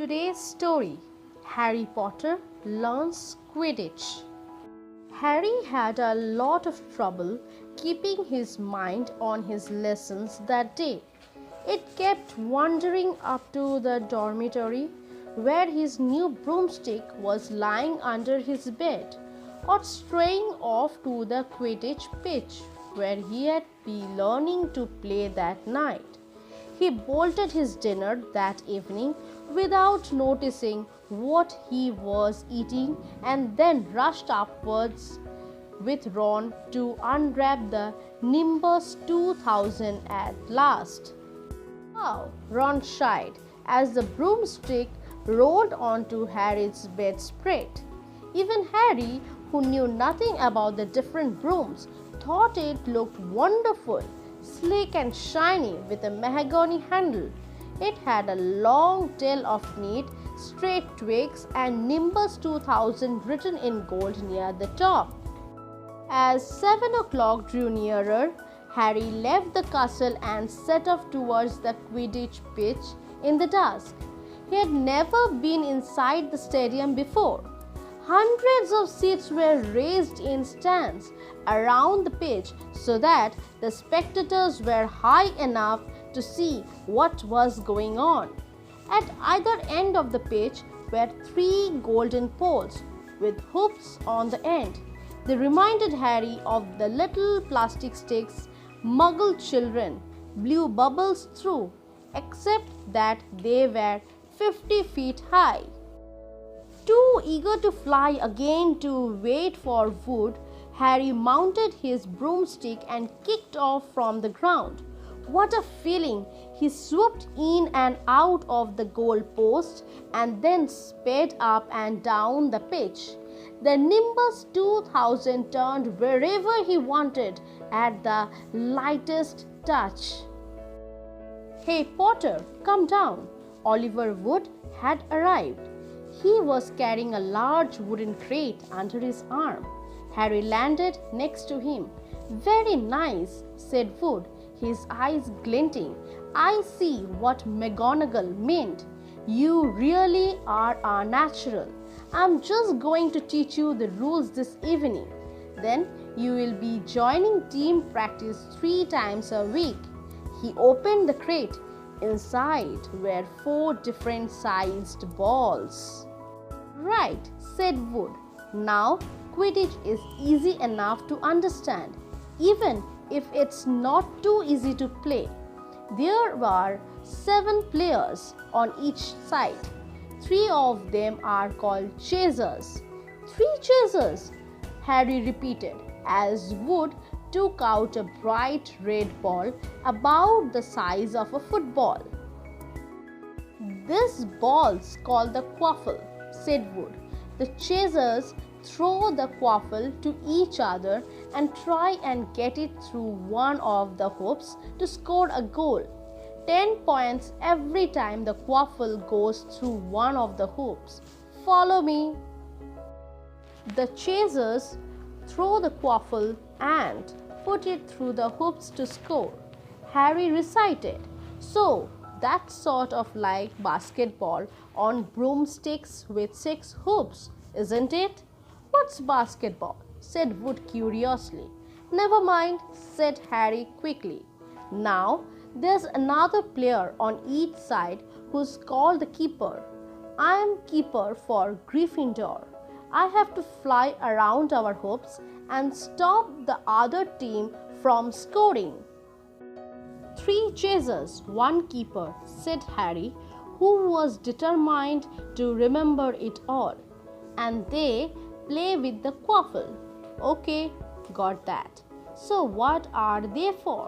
Today's story, Harry Potter learns Quidditch. Harry had a lot of trouble keeping his mind on his lessons that day. It kept wandering up to the dormitory where his new broomstick was lying under his bed, or straying off to the Quidditch pitch where he had been learning to play that night. He bolted his dinner that evening without noticing what he was eating and then rushed upwards with Ron to unwrap the Nimbus 2000 at last. How Ron shied as the broomstick rolled onto Harry's bedspread. Even Harry, who knew nothing about the different brooms, thought it looked wonderful, sleek and shiny with a mahogany handle. It had a long tail of neat, straight twigs and Nimbus 2000 written in gold near the top. As 7 o'clock drew nearer, Harry left the castle and set off towards the Quidditch pitch in the dusk. He had never been inside the stadium before. Hundreds of seats were raised in stands around the pitch so that the spectators were high enough to see what was going on. At either end of the pitch were 3 golden poles with hoops on the end. They reminded Harry of the little plastic sticks Muggle children blew bubbles through, except that they were 50 feet high. Too eager to fly again to wait for wood, Harry mounted his broomstick and kicked off from the ground. What a feeling! He swooped in and out of the goal post and then sped up and down the pitch. The Nimbus 2000 turned wherever he wanted at the lightest touch. "Hey Potter, come down!" Oliver Wood had arrived. He was carrying a large wooden crate under his arm. Harry landed next to him. "Very nice," said Wood, his eyes glinting. "I see what McGonagall meant. You really are a natural. I'm just going to teach you the rules this evening. Then you will be joining team practice 3 times a week." He opened the crate. Inside were 4 different sized balls. "Right," said Wood. "Now Quidditch is easy enough to understand, even if it's not too easy to play. There are 7 players on each side. 3 of them are called chasers." "3 chasers," Harry repeated as Wood took out a bright red ball about the size of a football. "This ball's called the quaffle," said Wood. "The chasers throw the quaffle to each other and try and get it through one of the hoops to score a goal. 10 points every time the quaffle goes through one of the hoops. Follow me." The chasers throw the quaffle and put it through the hoops to score, Harry recited. "So that's sort of like basketball on broomsticks with 6 hoops, isn't it?" "What's basketball?" said Wood curiously. "Never mind," said Harry quickly. "Now there's another player on each side who's called the keeper. I'm keeper for Gryffindor. I have to fly around our hoops and stop the other team from scoring." 3 chasers, 1 keeper," said Harry, who was determined to remember it all. "And they play with the quaffle." "Okay, got that. So what are they for?"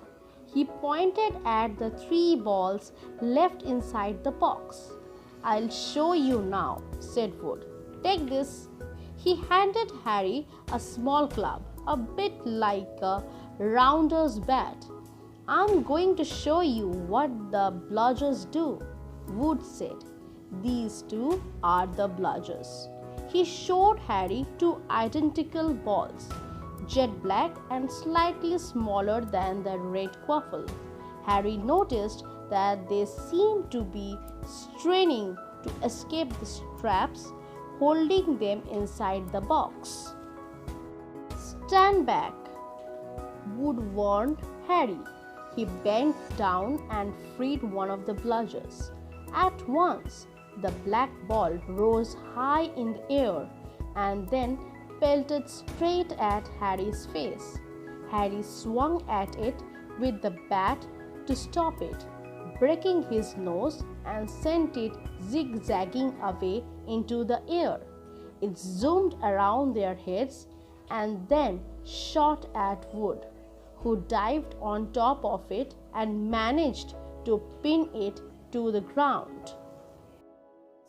He pointed at the 3 balls left inside the box. "I'll show you now," said Wood. "Take this." He handed Harry a small club, a bit like a rounder's bat. "I'm going to show you what the bludgers do," Wood said. "These 2 are the bludgers." He showed Harry 2 identical balls, jet black and slightly smaller than the red quaffle. Harry noticed that they seemed to be straining to escape the straps holding them inside the box. "Stand back," Wood warned Harry. He bent down and freed one of the bludgers. At once, the black ball rose high in the air and then pelted straight at Harry's face. Harry swung at it with the bat to stop it, breaking his nose and sent it zigzagging away into the air. It zoomed around their heads and then shot at Wood, who dived on top of it and managed to pin it to the ground.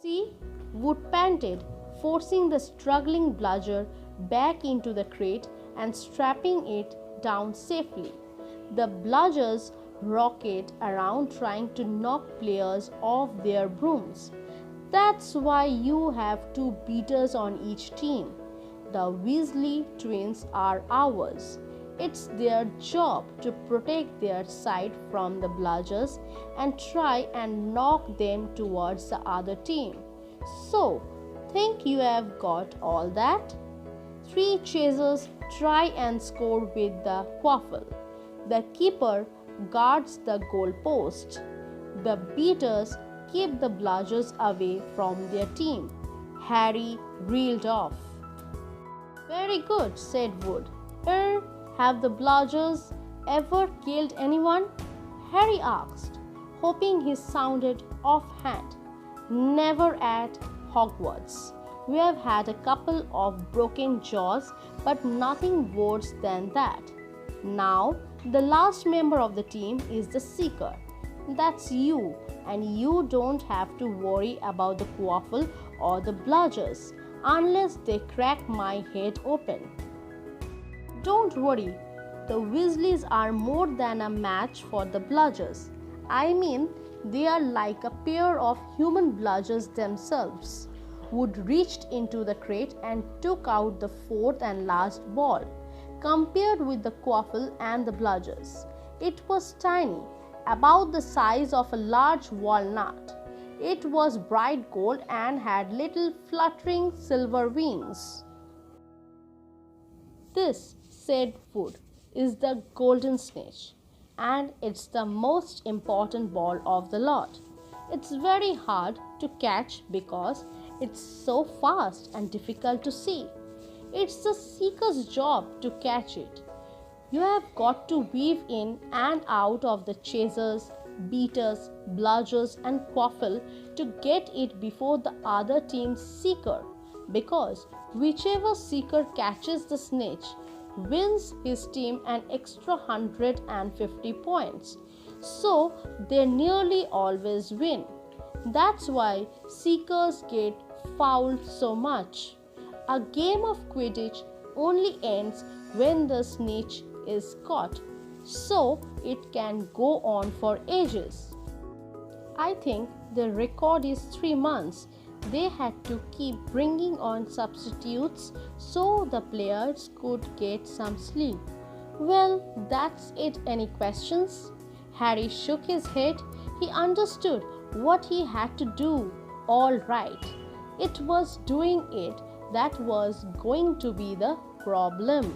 "See," Wood panted, forcing the struggling bludger back into the crate and strapping it down safely. The bludgers rocket around trying to knock players off their brooms. "That's why you have 2 beaters on each team. The Weasley twins are ours. It's their job to protect their side from the bludgers and try and knock them towards the other team. So, think you have got all that?" 3 chasers try and score with the quaffle. The keeper guards the goalpost. The beaters keep the bludgers away from their team. Harry reeled off. "Very good," said Wood. Have the bludgers ever killed anyone?" Harry asked, hoping he sounded offhand. "Never at Hogwarts. We have had a couple of broken jaws, but nothing worse than that. Now, the last member of the team is the Seeker. That's you, and you don't have to worry about the quaffle or the bludgers unless they crack my head open." "Don't worry, the Weasleys are more than a match for the bludgers. I mean, they are like a pair of human bludgers themselves." Wood reached into the crate and took out the 4th and last ball. Compared with the quaffle and the bludgers, it was tiny, about the size of a large walnut. It was bright gold and had little fluttering silver wings. "This," said Wood, "is the golden snitch, and it's the most important ball of the lot. It's very hard to catch because it's so fast and difficult to see. It's the Seeker's job to catch it. You have got to weave in and out of the chasers, beaters, bludgers, and quaffle to get it before the other team's Seeker, because whichever Seeker catches the snitch wins his team an extra 150 points. So they nearly always win. That's why Seekers get fouled so much. A game of Quidditch only ends when the snitch is caught, so it can go on for ages. I think the record is 3 months. They had to keep bringing on substitutes so the players could get some sleep." "Well, that's it. Any questions?" Harry shook his head. He understood what he had to do. All right. It was doing it that was going to be the problem.